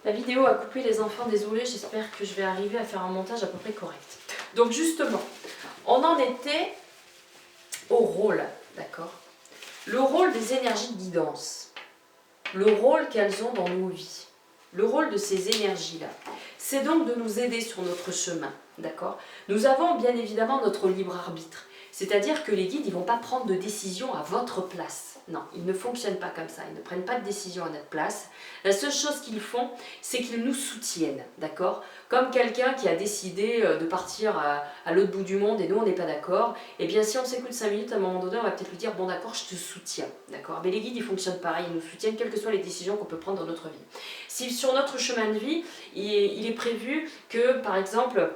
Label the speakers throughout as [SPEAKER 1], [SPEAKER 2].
[SPEAKER 1] La vidéo a coupé les enfants, désolée, j'espère que je vais arriver à faire un montage à peu près correct. Donc justement, on en était au rôle, d'accord? Le rôle des énergies de guidance, le rôle qu'elles ont dans nos vies, le rôle de ces énergies-là, c'est donc de nous aider sur notre chemin, d'accord? Nous avons bien évidemment notre libre arbitre, c'est-à-dire que les guides, ils ne vont pas prendre de décision à votre place. Non, ils ne fonctionnent pas comme ça, ils ne prennent pas de décision à notre place. La seule chose qu'ils font, c'est qu'ils nous soutiennent, d'accord? Comme quelqu'un qui a décidé de partir à l'autre bout du monde et nous, on n'est pas d'accord, et bien si on s'écoute 5 minutes, à un moment donné, on va peut-être lui dire, bon d'accord, je te soutiens, d'accord? Mais les guides, ils fonctionnent pareil, ils nous soutiennent, quelles que soient les décisions qu'on peut prendre dans notre vie. Si sur notre chemin de vie, il est prévu que, par exemple,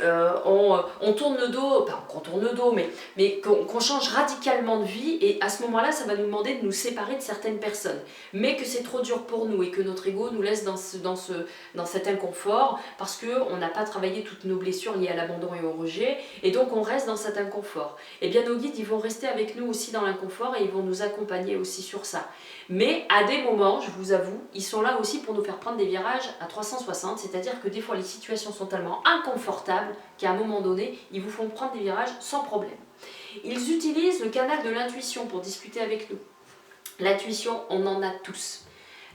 [SPEAKER 1] on tourne le dos, pas qu'on tourne le dos, mais qu'on change radicalement de vie, et à ce moment-là, ça va nous demander de nous séparer de certaines personnes. Mais que c'est trop dur pour nous et que notre ego nous laisse dans cet inconfort parce qu'on n'a pas travaillé toutes nos blessures liées à l'abandon et au rejet, et donc on reste dans cet inconfort. Et bien nos guides, ils vont rester avec nous aussi dans l'inconfort et ils vont nous accompagner aussi sur ça. Mais à des moments, je vous avoue, ils sont là aussi pour nous faire prendre des virages à 360, c'est-à-dire que des fois les situations sont tellement inconfortables qu'à un moment donné, ils vous font prendre des virages sans problème. Ils utilisent le canal de l'intuition pour discuter avec nous. L'intuition, on en a tous.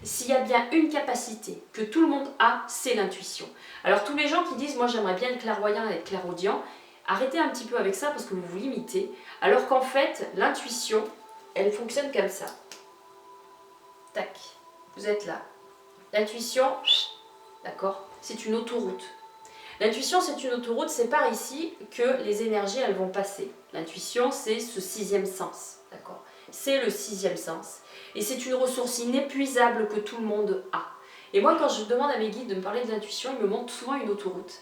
[SPEAKER 1] S'il y a bien une capacité que tout le monde a, c'est l'intuition. Alors tous les gens qui disent « moi j'aimerais bien être clairvoyant et être clairaudient », arrêtez un petit peu avec ça parce que vous vous limitez. Alors qu'en fait, l'intuition, elle fonctionne comme ça. Tac, vous êtes là. L'intuition, d'accord, c'est une autoroute. L'intuition, c'est une autoroute, c'est par ici que les énergies, elles vont passer. L'intuition, c'est ce sixième sens, d'accord? C'est le sixième sens. Et c'est une ressource inépuisable que tout le monde a. Et moi, quand je demande à mes guides de me parler de l'intuition, ils me montrent souvent une autoroute.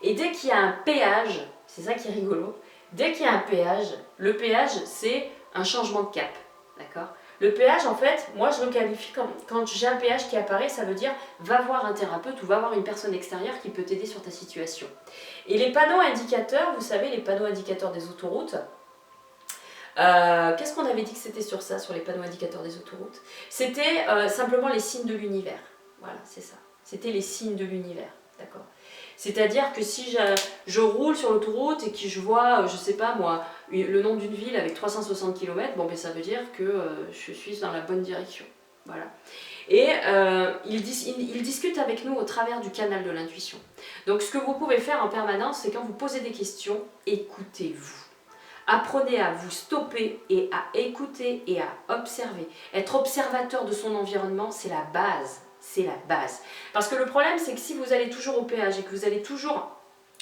[SPEAKER 1] Et dès qu'il y a un péage, c'est ça qui est rigolo, dès qu'il y a un péage, le péage, c'est un changement de cap, d'accord? Le péage, en fait, moi je le qualifie comme quand j'ai un péage qui apparaît, ça veut dire va voir un thérapeute ou va voir une personne extérieure qui peut t'aider sur ta situation. Et les panneaux indicateurs, vous savez, les panneaux indicateurs des autoroutes, qu'est-ce qu'on avait dit que c'était sur ça, sur les panneaux indicateurs des autoroutes? C'était simplement les signes de l'univers. Voilà, c'est ça. C'était les signes de l'univers, d'accord? C'est-à-dire que si je roule sur l'autoroute et que je vois, je sais pas moi, le nom d'une ville avec 360 km, bon ben ça veut dire que je suis dans la bonne direction. Voilà. Et ils discutent avec nous au travers du canal de l'intuition. Donc ce que vous pouvez faire en permanence, c'est quand vous posez des questions, écoutez-vous. Apprenez à vous stopper et à écouter et à observer. Être observateur de son environnement, c'est la base. C'est la base. Parce que le problème, c'est que si vous allez toujours au péage et que vous allez toujours,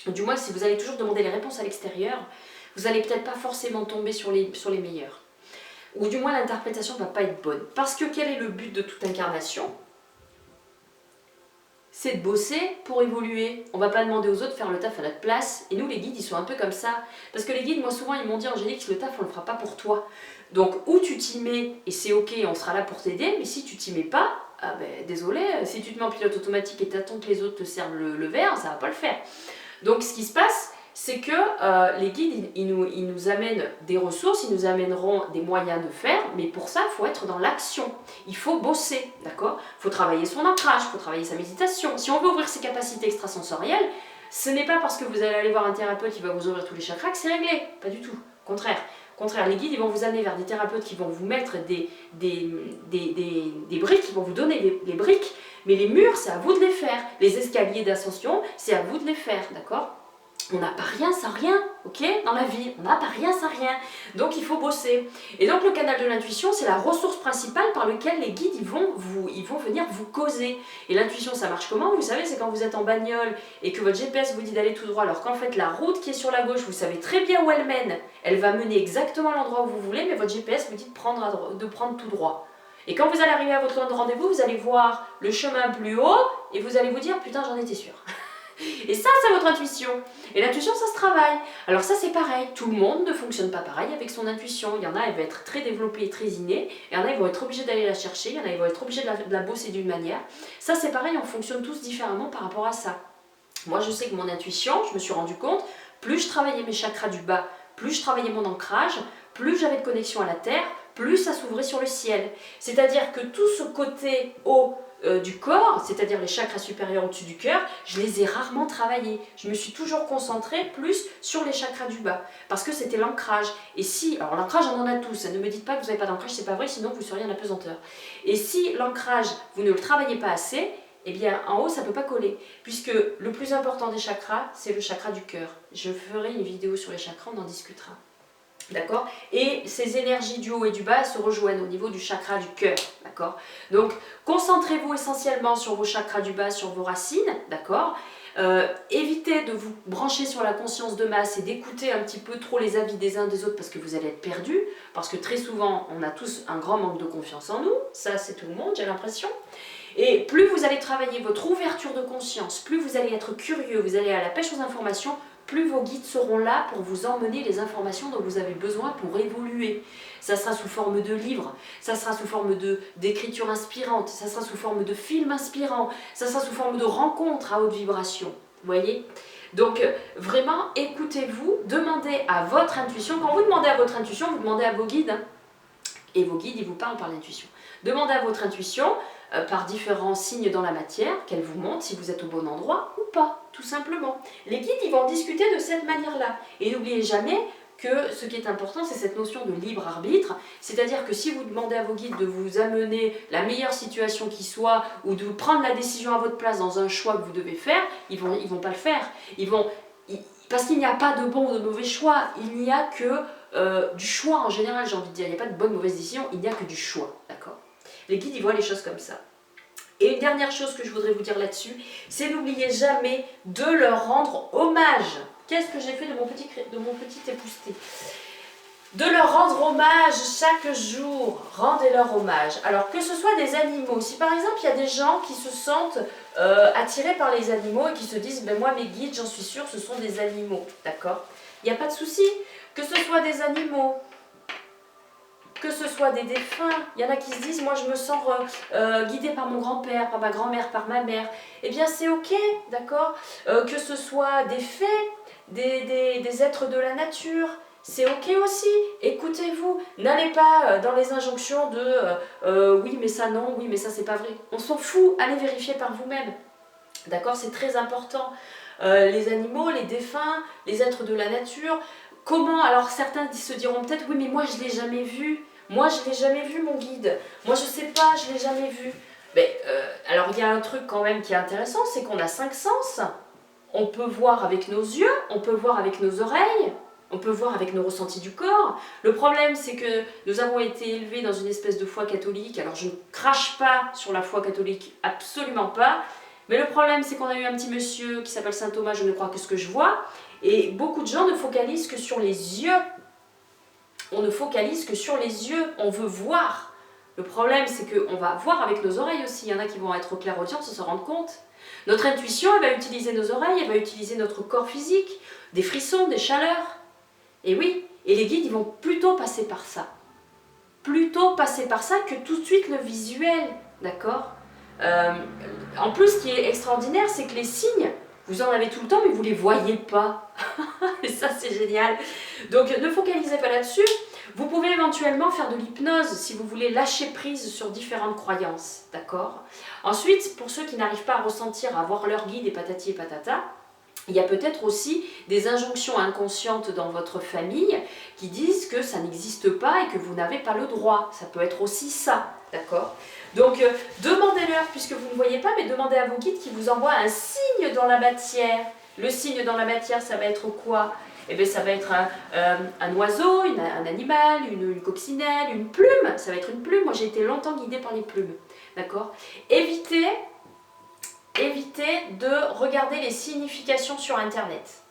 [SPEAKER 1] du moins si vous allez toujours demander les réponses à l'extérieur, vous n'allez peut-être pas forcément tomber sur les meilleurs. Ou du moins l'interprétation ne va pas être bonne. Parce que quel est le but de toute incarnation? C'est de bosser pour évoluer. On ne va pas demander aux autres de faire le taf à notre place. Et nous, les guides, ils sont un peu comme ça. Parce que les guides, moi souvent, ils m'ont dit, Angélique, le taf, on ne le fera pas pour toi. Donc, ou tu t'y mets et c'est ok, on sera là pour t'aider. Mais si tu t'y mets pas, ah ben désolé, si tu te mets en pilote automatique et t'attends que les autres te servent le verre, ça va pas le faire. Donc ce qui se passe, c'est que les guides, ils nous amènent des ressources, ils nous amèneront des moyens de faire, mais pour ça, il faut être dans l'action. Il faut bosser, d'accord? Il faut travailler son ancrage, il faut travailler sa méditation. Si on veut ouvrir ses capacités extrasensorielles, ce n'est pas parce que vous allez aller voir un thérapeute qui va vous ouvrir tous les chakras que c'est réglé. Pas du tout. Au contraire, les guides, ils vont vous amener vers des thérapeutes qui vont vous mettre des briques, ils vont vous donner des briques, mais les murs, c'est à vous de les faire. Les escaliers d'ascension, c'est à vous de les faire, d'accord? On n'a pas rien sans rien, ok? Dans la vie, on n'a pas rien sans rien. Donc il faut bosser. Et donc le canal de l'intuition, c'est la ressource principale par laquelle les guides ils vont venir vous causer. Et l'intuition, ça marche comment? Vous savez, c'est quand vous êtes en bagnole et que votre GPS vous dit d'aller tout droit, alors qu'en fait la route qui est sur la gauche, vous savez très bien où elle mène. Elle va mener exactement à l'endroit où vous voulez, mais votre GPS vous dit de prendre tout droit. Et quand vous allez arriver à votre lieu de rendez-vous, vous allez voir le chemin plus haut et vous allez vous dire « Putain, j'en étais sûre ». Et ça, c'est votre intuition. Et l'intuition, ça se travaille. Alors ça, c'est pareil. Tout le monde ne fonctionne pas pareil avec son intuition. Il y en a, elle va être très développée et très innée. Il y en a, ils vont être obligés d'aller la chercher. Il y en a, ils vont être obligés de la bosser d'une manière. Ça, c'est pareil. On fonctionne tous différemment par rapport à ça. Moi, je sais que mon intuition, je me suis rendu compte, plus je travaillais mes chakras du bas, plus je travaillais mon ancrage, plus j'avais de connexion à la terre, plus ça s'ouvrait sur le ciel. C'est-à-dire que tout ce côté haut, du corps, c'est-à-dire les chakras supérieurs au-dessus du cœur, je les ai rarement travaillés. Je me suis toujours concentrée plus sur les chakras du bas, parce que c'était l'ancrage. Et si, alors l'ancrage on en a tous, ne me dites pas que vous n'avez pas d'ancrage, c'est pas vrai, sinon vous seriez en apesanteur. Et si l'ancrage, vous ne le travaillez pas assez, eh bien en haut ça ne peut pas coller, puisque le plus important des chakras, c'est le chakra du cœur. Je ferai une vidéo sur les chakras, on en discutera. D'accord? Et ces énergies du haut et du bas se rejoignent au niveau du chakra du cœur. D'accord? Donc, concentrez-vous essentiellement sur vos chakras du bas, sur vos racines. D'accord? Évitez de vous brancher sur la conscience de masse et d'écouter un petit peu trop les avis des uns des autres parce que vous allez être perdu. Parce que très souvent, on a tous un grand manque de confiance en nous. Ça, c'est tout le monde, j'ai l'impression. Et plus vous allez travailler votre ouverture de conscience, plus vous allez être curieux, vous allez à la pêche aux informations, plus vos guides seront là pour vous emmener les informations dont vous avez besoin pour évoluer. Ça sera sous forme de livres, ça sera sous forme d'écriture inspirante, ça sera sous forme de films inspirants, ça sera sous forme de rencontres à haute vibration. Vous voyez? Donc vraiment, écoutez-vous, demandez à votre intuition. Quand vous demandez à votre intuition, vous demandez à vos guides. Hein, et vos guides, ils vous parlent par l'intuition. Demandez à votre intuition, par différents signes dans la matière, qu'elle vous montre si vous êtes au bon endroit ou pas, tout simplement. Les guides, ils vont discuter de cette manière-là. Et n'oubliez jamais que ce qui est important, c'est cette notion de libre arbitre, c'est-à-dire que si vous demandez à vos guides de vous amener la meilleure situation qui soit, ou de prendre la décision à votre place dans un choix que vous devez faire, ils vont pas le faire. Parce qu'il n'y a pas de bon ou de mauvais choix, il n'y a que du choix en général, j'ai envie de dire. Il n'y a pas de bonne ou mauvaise décision, il n'y a que du choix, d'accord? Les guides, ils voient les choses comme ça. Et une dernière chose que je voudrais vous dire là-dessus, c'est n'oubliez jamais de leur rendre hommage. Qu'est-ce que j'ai fait de mon petit épousseté? De leur rendre hommage chaque jour. Rendez-leur hommage. Alors que ce soit des animaux. Si par exemple il y a des gens qui se sentent attirés par les animaux et qui se disent ben, moi mes guides, j'en suis sûre, ce sont des animaux. D'accord? Il n'y a pas de souci. Que ce soit des animaux, que ce soit des défunts, il y en a qui se disent moi je me sens guidée par mon grand-père, par ma grand-mère, par ma mère. Eh bien c'est ok, d'accord? Que ce soit des fées, des êtres de la nature, c'est ok aussi, écoutez-vous, n'allez pas dans les injonctions de oui mais ça non, oui mais ça c'est pas vrai. On s'en fout, allez vérifier par vous-même. D'accord, c'est très important. Les animaux, les défunts, les êtres de la nature, comment, alors certains se diront peut-être oui mais moi je ne l'ai jamais vu, moi je ne l'ai jamais vu mon guide, moi je sais pas, je ne l'ai jamais vu. Mais, alors il y a un truc quand même qui est intéressant, c'est qu'on a 5 sens. On peut voir avec nos yeux, on peut voir avec nos oreilles, on peut voir avec nos ressentis du corps. Le problème, c'est que nous avons été élevés dans une espèce de foi catholique. Alors, je ne crache pas sur la foi catholique, absolument pas. Mais le problème, c'est qu'on a eu un petit monsieur qui s'appelle Saint Thomas, je ne crois que ce que je vois. Et beaucoup de gens ne focalisent que sur les yeux. On ne focalise que sur les yeux, on veut voir. Le problème, c'est qu'on va voir avec nos oreilles aussi. Il y en a qui vont être clairaudients sans se rendre compte. Notre intuition, elle va utiliser nos oreilles, elle va utiliser notre corps physique, des frissons, des chaleurs. Et oui, et les guides, ils vont plutôt passer par ça. Plutôt passer par ça que tout de suite le visuel, d'accord? En plus, ce qui est extraordinaire, c'est que les signes, vous en avez tout le temps, mais vous ne les voyez pas. Et ça, c'est génial. Donc, ne focalisez pas là-dessus. Vous pouvez éventuellement faire de l'hypnose si vous voulez lâcher prise sur différentes croyances, d'accord? Ensuite, pour ceux qui n'arrivent pas à ressentir, à voir leur guide et patati et patata, il y a peut-être aussi des injonctions inconscientes dans votre famille qui disent que ça n'existe pas et que vous n'avez pas le droit. Ça peut être aussi ça, d'accord? Donc, demandez-leur, puisque vous ne voyez pas, mais demandez à vos guides qui vous envoient un signe dans la matière. Le signe dans la matière, ça va être quoi? Eh bien, ça va être un oiseau, un animal, une coccinelle, une plume. Ça va être une plume. Moi, j'ai été longtemps guidée par les plumes, d'accord? Évitez de regarder les significations sur Internet.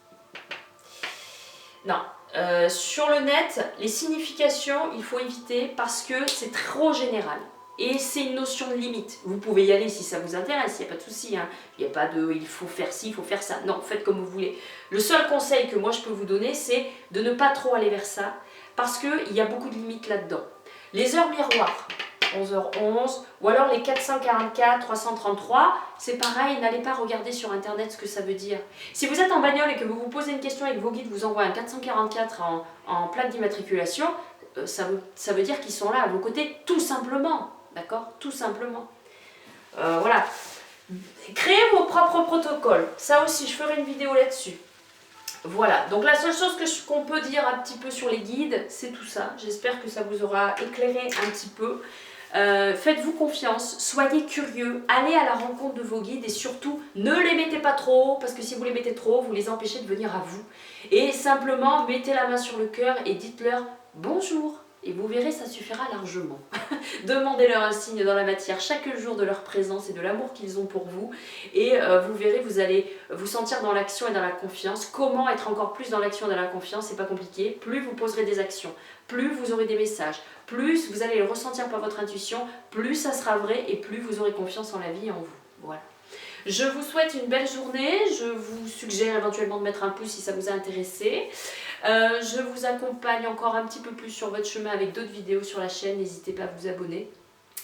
[SPEAKER 1] Non, sur le net, les significations, il faut éviter parce que c'est trop général. Et c'est une notion de limite. Vous pouvez y aller si ça vous intéresse, il n'y a pas de souci. Hein. Il n'y a pas de il faut faire ci, il faut faire ça. Non, faites comme vous voulez. Le seul conseil que moi je peux vous donner, c'est de ne pas trop aller vers ça parce qu'il y a beaucoup de limites là-dedans. Les heures miroirs, 11h11, ou alors les 444, 333, c'est pareil, n'allez pas regarder sur Internet ce que ça veut dire. Si vous êtes en bagnole et que vous vous posez une question et que vos guides vous envoient un 444 en plaque d'immatriculation, ça veut dire qu'ils sont là à vos côtés, tout simplement. D'accord? Tout simplement. Voilà. Créez vos propres protocoles. Ça aussi, je ferai une vidéo là-dessus. Voilà, donc la seule chose qu'on peut dire un petit peu sur les guides, c'est tout ça. J'espère que ça vous aura éclairé un petit peu. Faites-vous confiance, soyez curieux, allez à la rencontre de vos guides et surtout ne les mettez pas trop, parce que si vous les mettez trop, vous les empêchez de venir à vous. Et simplement mettez la main sur le cœur et dites-leur bonjour. Et vous verrez, ça suffira largement. Demandez-leur un signe dans la matière chaque jour de leur présence et de l'amour qu'ils ont pour vous. Et vous verrez, vous allez vous sentir dans l'action et dans la confiance. Comment être encore plus dans l'action et dans la confiance? C'est pas compliqué. Plus vous poserez des actions, plus vous aurez des messages, plus vous allez le ressentir par votre intuition, plus ça sera vrai et plus vous aurez confiance en la vie et en vous. Voilà. Je vous souhaite une belle journée. Je vous suggère éventuellement de mettre un pouce si ça vous a intéressé. Je vous accompagne encore un petit peu plus sur votre chemin avec d'autres vidéos sur la chaîne. N'hésitez pas à vous abonner.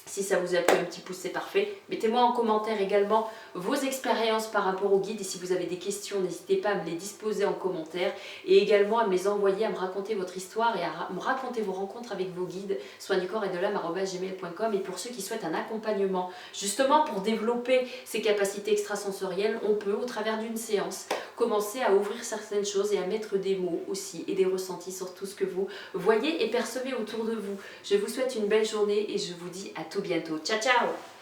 [SPEAKER 1] Si ça vous a plu, un petit pouce, c'est parfait. Mettez-moi en commentaire également vos expériences par rapport au guide. Et si vous avez des questions, n'hésitez pas à me les disposer en commentaire. Et également à me les envoyer, à me raconter votre histoire et à me raconter vos rencontres avec vos guides. soinducorps-et-de-l'âme@gmail.com. Et pour ceux qui souhaitent un accompagnement, justement pour développer ces capacités extrasensorielles, on peut, au travers d'une séance, commencer à ouvrir certaines choses et à mettre des mots aussi et des ressentis sur tout ce que vous voyez et percevez autour de vous. Je vous souhaite une belle journée et je vous dis à tout bientôt. Ciao, ciao!